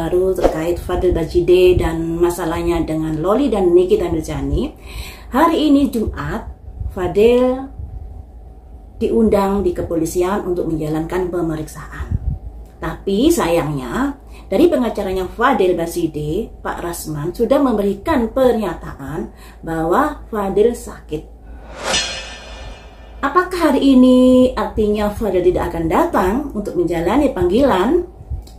terbaru terkait Fadil Bajide dan masalahnya dengan Loli dan Nikita Mirzani. Hari ini Jumat, Fadil diundang di kepolisian untuk menjalankan pemeriksaan. Tapi sayangnya, dari pengacaranya Fadil Bajide, Pak Rasman sudah memberikan pernyataan bahwa Fadil sakit. Apakah hari ini artinya Fadil tidak akan datang untuk menjalani panggilan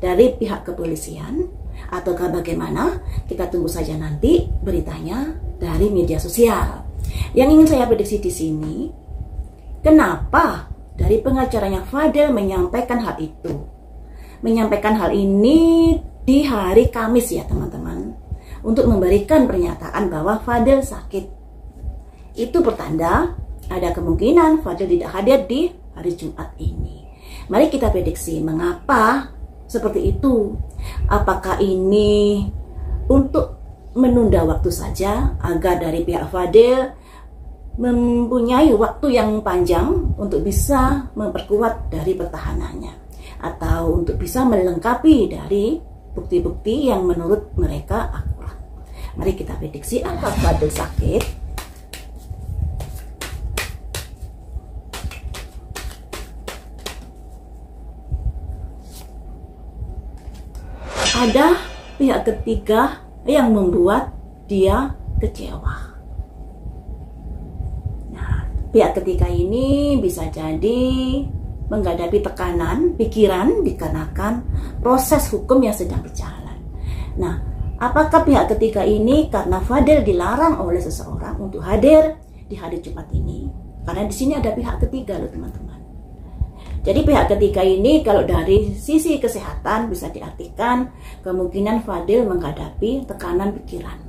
dari pihak kepolisian? Ataukah bagaimana? Kita tunggu saja nanti beritanya dari media sosial. Yang ingin saya prediksi di sini, kenapa dari pengacaranya Fadil menyampaikan hal itu? Menyampaikan hal ini di hari Kamis ya teman-teman, untuk memberikan pernyataan bahwa Fadil sakit. Itu pertanda ada kemungkinan Fadil tidak hadir di hari Jumat ini. Mari kita prediksi mengapa seperti itu. Apakah ini untuk menunda waktu saja agar dari pihak Fadil mempunyai waktu yang panjang untuk bisa memperkuat dari pertahanannya, atau untuk bisa melengkapi dari bukti-bukti yang menurut mereka akurat. Mari kita prediksi apakah Fadil sakit. Ada pihak ketiga yang membuat dia kecewa. Nah, pihak ketiga ini bisa jadi menghadapi tekanan pikiran dikarenakan proses hukum yang sedang berjalan. Nah, apakah pihak ketiga ini karena Fadil dilarang oleh seseorang untuk hadir di hari Jumat ini? Karena di sini ada pihak ketiga loh teman-teman. Jadi pihak ketiga ini kalau dari sisi kesehatan bisa diartikan kemungkinan Fadil menghadapi tekanan pikiran.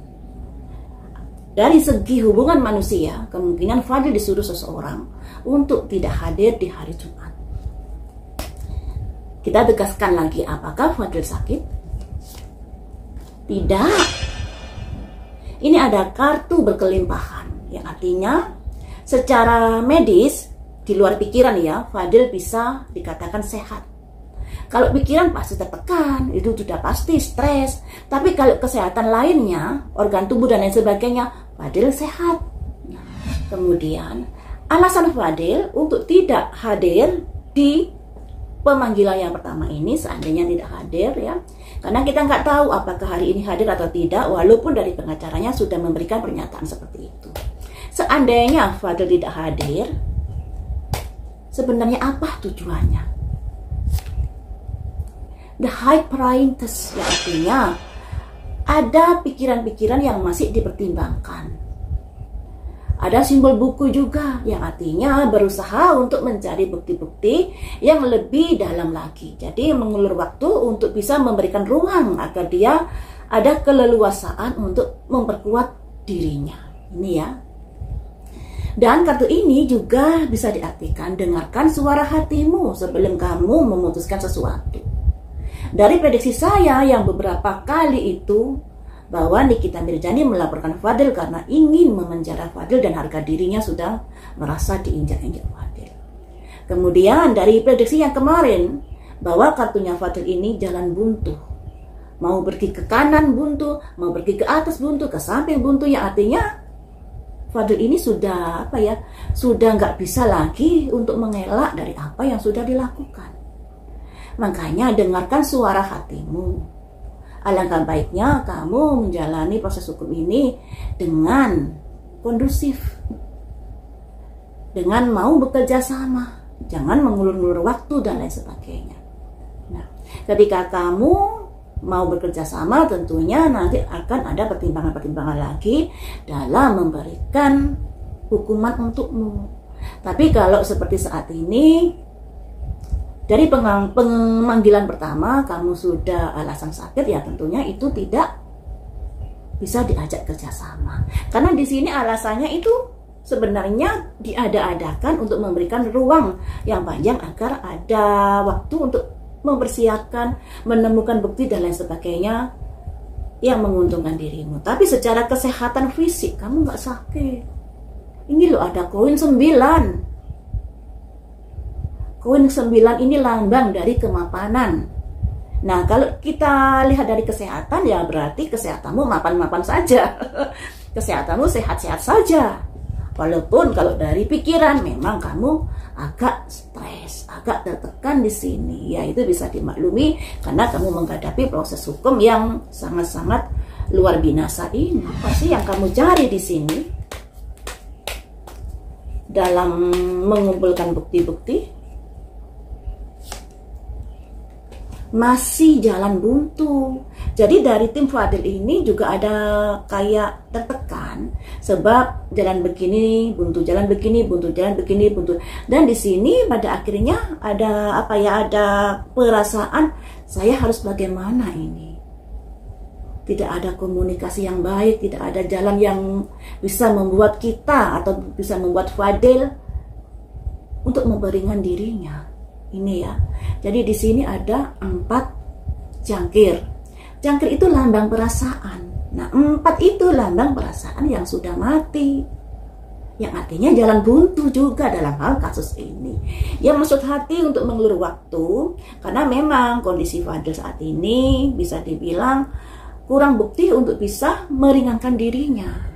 Dari segi hubungan manusia, kemungkinan Fadil disuruh seseorang untuk tidak hadir di hari Jumat. Kita tegaskan lagi, apakah Fadil sakit? Tidak. Ini ada kartu berkelimpahan, yang artinya secara medis, di luar pikiran ya, Fadil bisa dikatakan sehat. Kalau pikiran pasti tertekan, itu sudah pasti stres. Tapi kalau kesehatan lainnya, organ tubuh dan lain sebagainya, Fadil sehat. Nah, kemudian alasan Fadil untuk tidak hadir di pemanggilan yang pertama ini, seandainya tidak hadir ya, karena kita nggak tahu apakah hari ini hadir atau tidak, walaupun dari pengacaranya sudah memberikan pernyataan seperti itu. Seandainya Fadil tidak hadir, sebenarnya apa tujuannya? The high priorities, yang artinya ada pikiran-pikiran yang masih dipertimbangkan. Ada simbol buku juga, yang artinya berusaha untuk mencari bukti-bukti yang lebih dalam lagi. Jadi mengulur waktu untuk bisa memberikan ruang agar dia ada keleluasaan untuk memperkuat dirinya. Ini ya. Dan kartu ini juga bisa diartikan dengarkan suara hatimu sebelum kamu memutuskan sesuatu. Dari prediksi saya yang beberapa kali itu, bahwa Nikita Mirzani melaporkan Fadil karena ingin memenjara Fadil dan harga dirinya sudah merasa diinjak-injak Fadil. Kemudian dari prediksi yang kemarin, bahwa kartunya Fadil ini jalan buntu. Mau pergi ke kanan buntu, mau pergi ke atas buntu, ke samping buntu, yang artinya Fadil ini sudah sudah nggak bisa lagi untuk mengelak dari apa yang sudah dilakukan. Makanya dengarkan suara hatimu. Alangkah baiknya kamu menjalani proses hukum ini dengan kondusif, dengan mau bekerja sama, jangan mengulur-ulur waktu dan lain sebagainya. Nah, ketika kamu mau bekerja sama, tentunya nanti akan ada pertimbangan-pertimbangan lagi dalam memberikan hukuman untukmu. Tapi kalau seperti saat ini, dari pemanggilan pertama kamu sudah alasan sakit, ya tentunya itu tidak bisa diajak kerjasama. Karena di sini alasannya itu sebenarnya diada-adakan untuk memberikan ruang yang panjang agar ada waktu untuk mempersiapkan, menemukan bukti dan lain sebagainya yang menguntungkan dirimu. Tapi secara kesehatan fisik kamu nggak sakit. Ini loh ada koin 9. Koin 9 ini lambang dari kemapanan. Nah, kalau kita lihat dari kesehatan, ya berarti kesehatanmu mapan-mapan saja. Kesehatanmu sehat-sehat saja. Walaupun kalau dari pikiran memang kamu agak stres, agak tertekan di sini. Ya, itu bisa dimaklumi karena kamu menghadapi proses hukum yang sangat-sangat luar binasa ini. Apa sih yang kamu cari di sini? Dalam mengumpulkan bukti-bukti, masih jalan buntu. Jadi dari tim Fadil ini juga ada kayak tertekan sebab jalan begini buntu, jalan begini buntu, jalan begini buntu. Dan di sini pada akhirnya ada apa ya, ada perasaan saya harus bagaimana ini. Tidak ada komunikasi yang baik, tidak ada jalan yang bisa membuat kita atau bisa membuat Fadil untuk memperingan dirinya. Ini ya. Jadi di sini ada 4 jangkir. Jangkir itu lambang perasaan. Nah, 4 itu lambang perasaan yang sudah mati. Yang artinya jalan buntu juga dalam hal kasus ini. Ya, maksud hati untuk mengulur waktu karena memang kondisi Fadil saat ini bisa dibilang kurang bukti untuk bisa meringankan dirinya.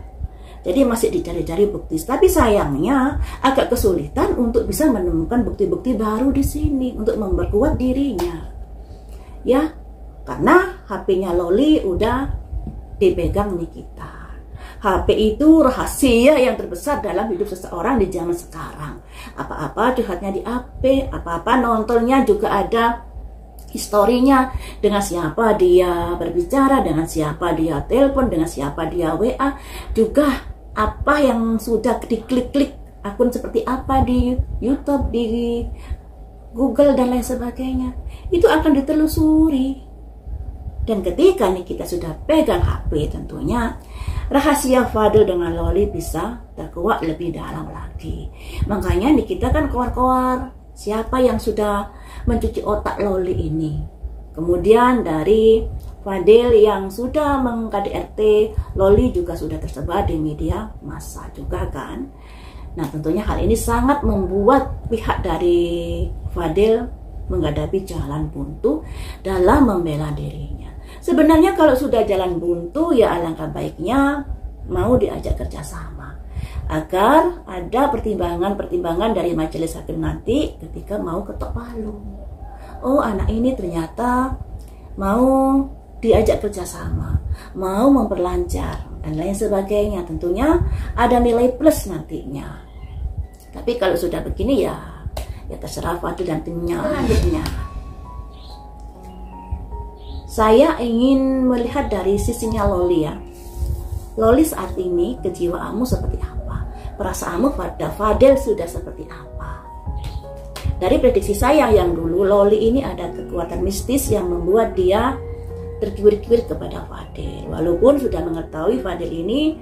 Jadi masih dicari-cari bukti, tapi sayangnya agak kesulitan untuk bisa menemukan bukti-bukti baru di sini untuk memperkuat dirinya. Ya, karena HP-nya Loli udah dipegang Nikita. HP itu rahasia yang terbesar dalam hidup seseorang di zaman sekarang. Apa-apa curhatnya di HP, apa-apa nontonnya juga ada historinya, dengan siapa dia berbicara, dengan siapa dia telepon, dengan siapa dia WA, juga apa yang sudah diklik-klik, akun seperti apa di YouTube, di Google dan lain sebagainya, itu akan ditelusuri. Dan ketika nih kita sudah pegang HP, tentunya rahasia Fadil dengan Loli bisa terkuak lebih dalam lagi. Makanya nih kita kan keluar-keluar siapa yang sudah mencuci otak Loli ini. Kemudian dari Fadil yang sudah meng-KDRT Loli juga sudah tersebar di media massa juga kan. Nah, tentunya hal ini sangat membuat pihak dari Fadil menghadapi jalan buntu dalam membela dirinya. Sebenarnya kalau sudah jalan buntu ya alangkah baiknya mau diajak kerjasama agar ada pertimbangan-pertimbangan dari majelis hakim nanti ketika mau ketok palu. Oh, anak ini ternyata mau diajak kerjasama, mau memperlancar dan lain sebagainya. Tentunya ada nilai plus nantinya. Tapi kalau sudah begini ya terserah Fadil dan timnya. Selanjutnya, saya ingin melihat dari sisinya Loli ya. Loli saat ini kejiwaanmu seperti apa? Perasaanmu pada Fadil sudah seperti apa? Dari prediksi saya yang dulu, Loli ini ada kekuatan mistis yang membuat dia terkiwir-kiwir kepada Fadil. Walaupun sudah mengetahui Fadil ini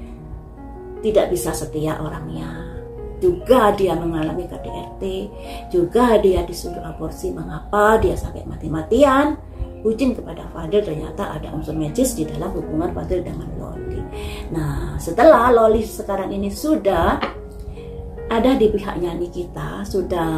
tidak bisa setia orangnya. Juga dia mengalami KDRT, juga dia disuruh aborsi. Mengapa dia sampai mati-matian bucin kepada Fadil? Ternyata ada unsur magis di dalam hubungan Fadil dengan Loli. Nah, setelah Loli sekarang ini sudah ada di pihaknya Nikita, sudah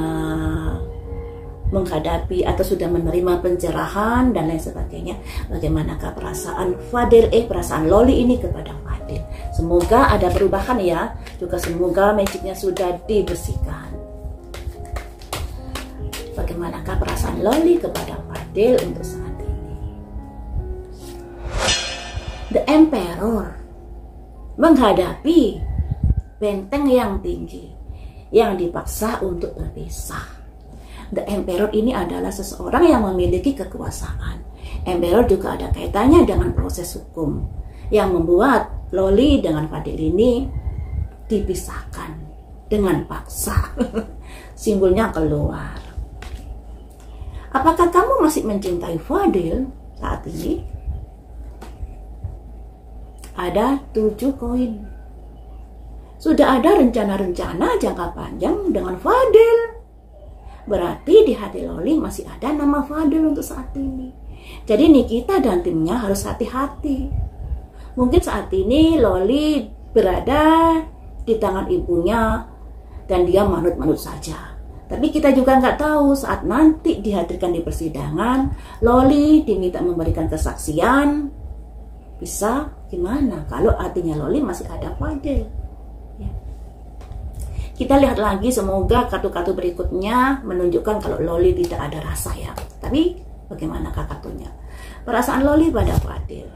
menghadapi atau sudah menerima pencerahan dan lain sebagainya, bagaimanakah perasaan perasaan Loli ini kepada Fadil? Semoga ada perubahan ya, juga semoga magicnya sudah dibersihkan. Bagaimanakah perasaan Loli kepada Fadil untuk saat ini? The Emperor menghadapi benteng yang tinggi yang dipaksa untuk berpisah. The Emperor ini adalah seseorang yang memiliki kekuasaan. Emperor juga ada kaitannya dengan proses hukum yang membuat Loli dengan Fadil ini dipisahkan dengan paksa. Simbolnya keluar. Apakah kamu masih mencintai Fadil saat ini? Ada 7 koin. Sudah ada rencana-rencana jangka panjang dengan Fadil. Berarti di hati Loli masih ada nama Fadil untuk saat ini. Jadi Nikita dan timnya harus hati-hati. Mungkin saat ini Loli berada di tangan ibunya dan dia manut-manut saja. Tapi kita juga nggak tahu saat nanti dihadirkan di persidangan, Loli diminta memberikan kesaksian, bisa gimana kalau artinya Loli masih ada Fadil. Ya. Kita lihat lagi, semoga kartu-kartu berikutnya menunjukkan kalau Loli tidak ada rasa ya. Tapi bagaimana kartunya? Perasaan Loli pada Fadil.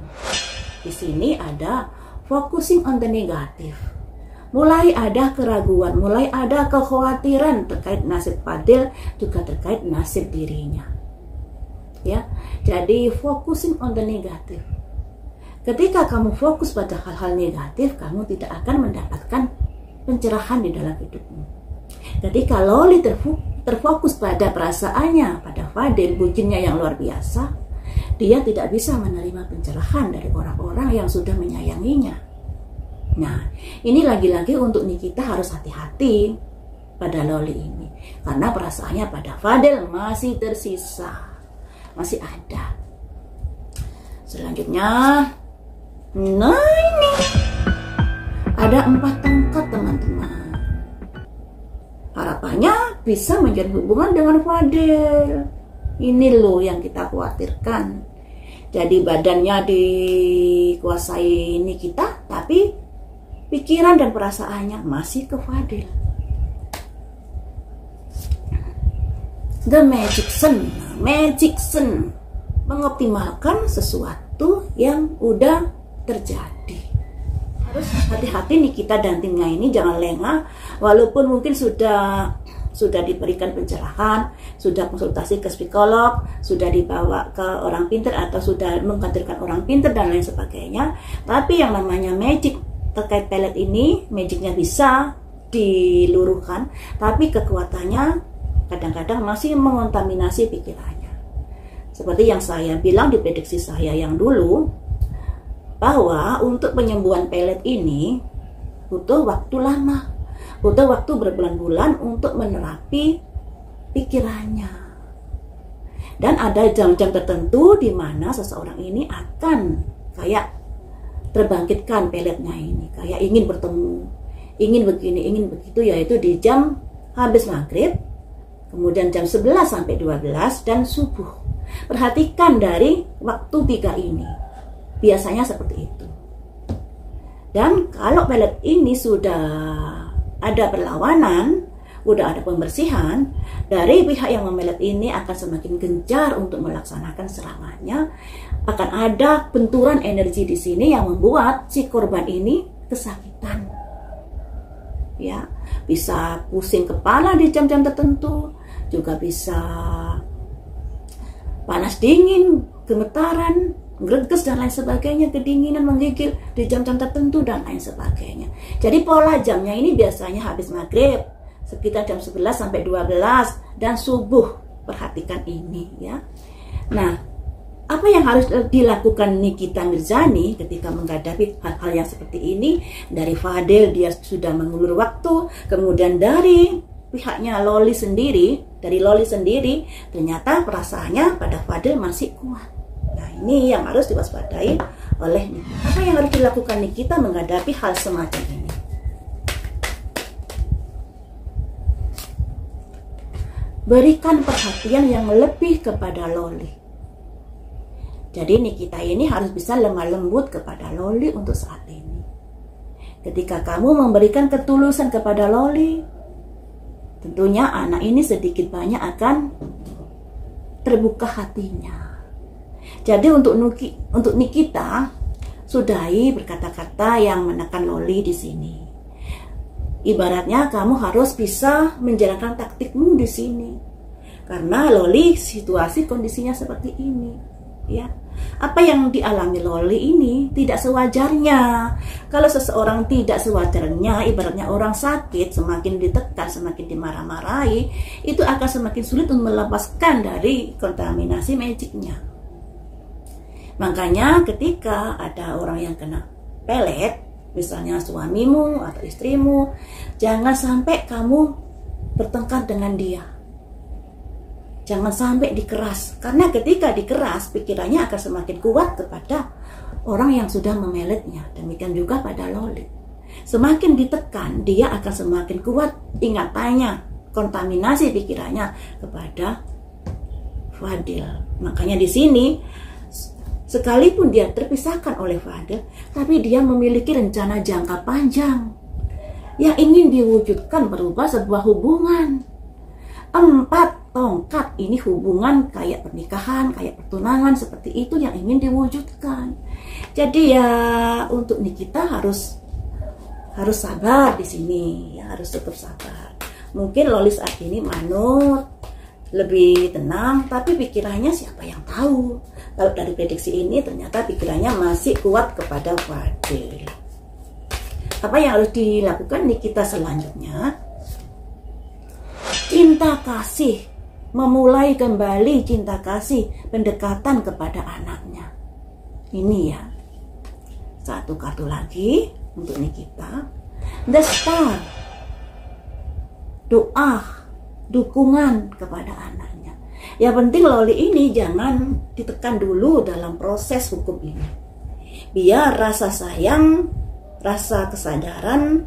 Di sini ada focusing on the negative. Mulai ada keraguan, mulai ada kekhawatiran terkait nasib Fadil, juga terkait nasib dirinya. Ya, jadi focusing on the negative. Ketika kamu fokus pada hal-hal negatif, kamu tidak akan mendapatkan pencerahan di dalam hidupmu. Ketika Loli terfokus pada perasaannya, pada Fadil, bucinnya yang luar biasa, dia tidak bisa menerima pencerahan dari orang-orang yang sudah menyayanginya. Nah, ini lagi-lagi untuk Nikita harus hati-hati pada Loli ini. Karena perasaannya pada Fadil masih tersisa. Masih ada. Selanjutnya, nah ini. Ada 4 tongkat teman-teman. Harapannya bisa menjalin hubungan dengan Fadil. Ini loh yang kita khawatirkan. Jadi badannya dikuasai Nikita, tapi pikiran dan perasaannya masih ke Fadil. The Magic Sun mengoptimalkan sesuatu yang udah terjadi. Harus hati-hati nih kita dan timnya ini, jangan lengah. Walaupun mungkin sudah diberikan pencerahan, sudah konsultasi ke psikolog, sudah dibawa ke orang pintar atau sudah menghadirkan orang pintar dan lain sebagainya. Tapi yang namanya magic terkait pelet ini, magicnya bisa diluruhkan, tapi kekuatannya kadang-kadang masih mengontaminasi pikirannya. Seperti yang saya bilang di prediksi saya yang dulu, bahwa untuk penyembuhan pelet ini butuh waktu lama, butuh waktu berbulan-bulan untuk menerapi pikirannya. Dan ada jam-jam tertentu di mana seseorang ini akan kayak terbangkitkan peletnya ini, kayak ingin bertemu, ingin begini, ingin begitu, yaitu di jam habis maghrib, kemudian jam 11 sampai 12 dan subuh. Perhatikan dari waktu 3 ini, biasanya seperti itu. Dan kalau pelet ini sudah ada perlawanan, udah ada pembersihan, dari pihak yang memelet ini akan semakin gencar untuk melaksanakan serangannya. Akan ada benturan energi di sini yang membuat si korban ini kesakitan. Ya, bisa pusing kepala di jam-jam tertentu, juga bisa panas dingin, gemetaran, greges dan lain sebagainya, kedinginan, menggigil di jam-jam tertentu dan lain sebagainya. Jadi pola jamnya ini biasanya habis maghrib sekitar jam 11 sampai 12 dan subuh. Perhatikan ini ya. Nah, apa yang harus dilakukan Nikita Mirzani ketika menghadapi hal-hal yang seperti ini? Dari Fadil dia sudah mengulur waktu, kemudian dari pihaknya Loli sendiri, ternyata perasaannya pada Fadil masih kuat. Nah, ini yang harus diwaspadai oleh Nikita. Apa yang harus dilakukan Nikita menghadapi hal semacam ini? Berikan perhatian yang lebih kepada Loli. Jadi Nikita ini harus bisa lemah lembut kepada Loli untuk saat ini. Ketika kamu memberikan ketulusan kepada Loli, tentunya anak ini sedikit banyak akan terbuka hatinya. Jadi untuk Nikita, sudahi berkata-kata yang menekan Loli di sini. Ibaratnya kamu harus bisa menjalankan taktikmu di sini. Karena Loli situasi kondisinya seperti ini. Ya, apa yang dialami Loli ini tidak sewajarnya. Kalau seseorang tidak sewajarnya, ibaratnya orang sakit, semakin ditekan, semakin dimarah-marahi, itu akan semakin sulit untuk melepaskan dari kontaminasi magicnya. Makanya ketika ada orang yang kena pelet, misalnya suamimu atau istrimu, jangan sampai kamu bertengkar dengan dia. Jangan sampai dikeras, karena ketika dikeras pikirannya akan semakin kuat kepada orang yang sudah memeletnya. Demikian juga pada Loli. Semakin ditekan, dia akan semakin kuat ingatannya terkontaminasi pikirannya kepada Fadil. Makanya di sini sekalipun dia terpisahkan oleh Fadil, tapi dia memiliki rencana jangka panjang yang ingin diwujudkan berupa sebuah hubungan. 4 tongkat ini hubungan kayak pernikahan, kayak pertunangan, seperti itu yang ingin diwujudkan. Jadi ya untuk Nikita harus sabar di sini, ya harus tetap sabar. Mungkin Loli saat ini manut, lebih tenang, tapi pikirannya siapa yang tahu. Kalau dari prediksi ini ternyata pikirannya masih kuat kepada Fadil. Apa yang harus dilakukan Nikita selanjutnya? Cinta kasih, memulai kembali cinta kasih, pendekatan kepada anaknya. Ini ya, satu kartu lagi untuk Nikita. The Star, doa, dukungan kepada anaknya. Yang penting Loli ini jangan ditekan dulu dalam proses hukum ini. Biar rasa sayang, rasa kesadaran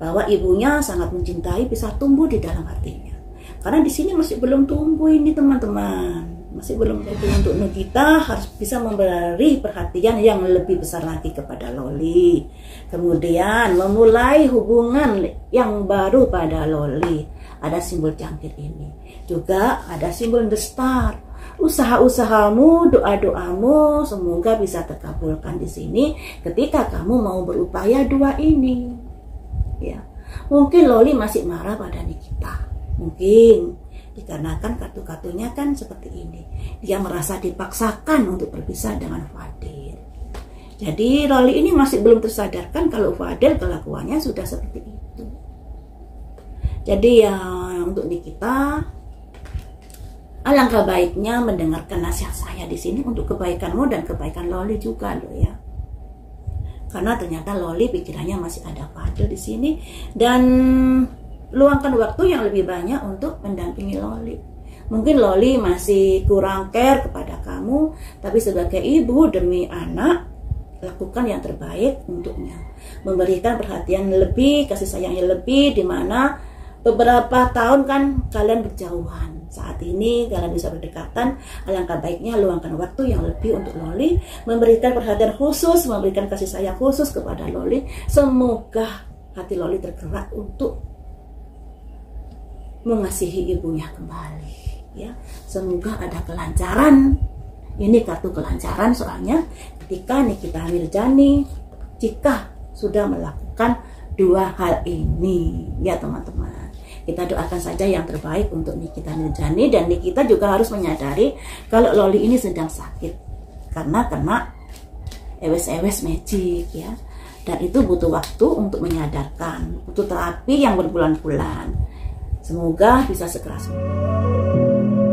bahwa ibunya sangat mencintai bisa tumbuh di dalam hatinya. Karena di sini masih belum tumbuh ini teman-teman, masih belum. Jadi untuk Nikita harus bisa memberi perhatian yang lebih besar lagi kepada Loli. Kemudian memulai hubungan yang baru pada Loli. Ada simbol jangkir ini. Juga ada simbol The Star. Usaha-usahamu, doa-doamu semoga bisa terkabulkan di sini ketika kamu mau berupaya 2 ini. Ya. Mungkin Loli masih marah pada Nikita. Mungkin dikarenakan kartu-kartunya kan seperti ini. Dia merasa dipaksakan untuk berpisah dengan Fadil. Jadi Loli ini masih belum tersadarkan kalau Fadil kelakuannya sudah seperti itu. Jadi ya untuk Nikita, alangkah baiknya mendengarkan nasihat saya di sini untuk kebaikanmu dan kebaikan Loli juga loh ya. Karena ternyata Loli pikirannya masih ada Fadil di sini, dan luangkan waktu yang lebih banyak untuk mendampingi Loli. Mungkin Loli masih kurang care kepada kamu, tapi sebagai ibu demi anak, lakukan yang terbaik untuknya. Memberikan perhatian lebih, kasih sayang yang lebih, dimana beberapa tahun kan kalian berjauhan. Saat ini kalian bisa berdekatan, alangkah baiknya luangkan waktu yang lebih untuk Loli, memberikan perhatian khusus, memberikan kasih sayang khusus kepada Loli. Semoga hati Loli tergerak untuk mengasihi ibunya kembali ya. Semoga ada kelancaran. Ini kartu kelancaran soalnya ketika Nikita Mirzani jika sudah melakukan 2 hal ini ya teman-teman. Kita doakan saja yang terbaik untuk Nikita Mirzani, dan Nikita juga harus menyadari kalau Loli ini sedang sakit karena kena ewes-ewes magic ya. Dan itu butuh waktu untuk menyadarkan, butuh terapi yang berbulan-bulan. Semoga bisa segera sembuh.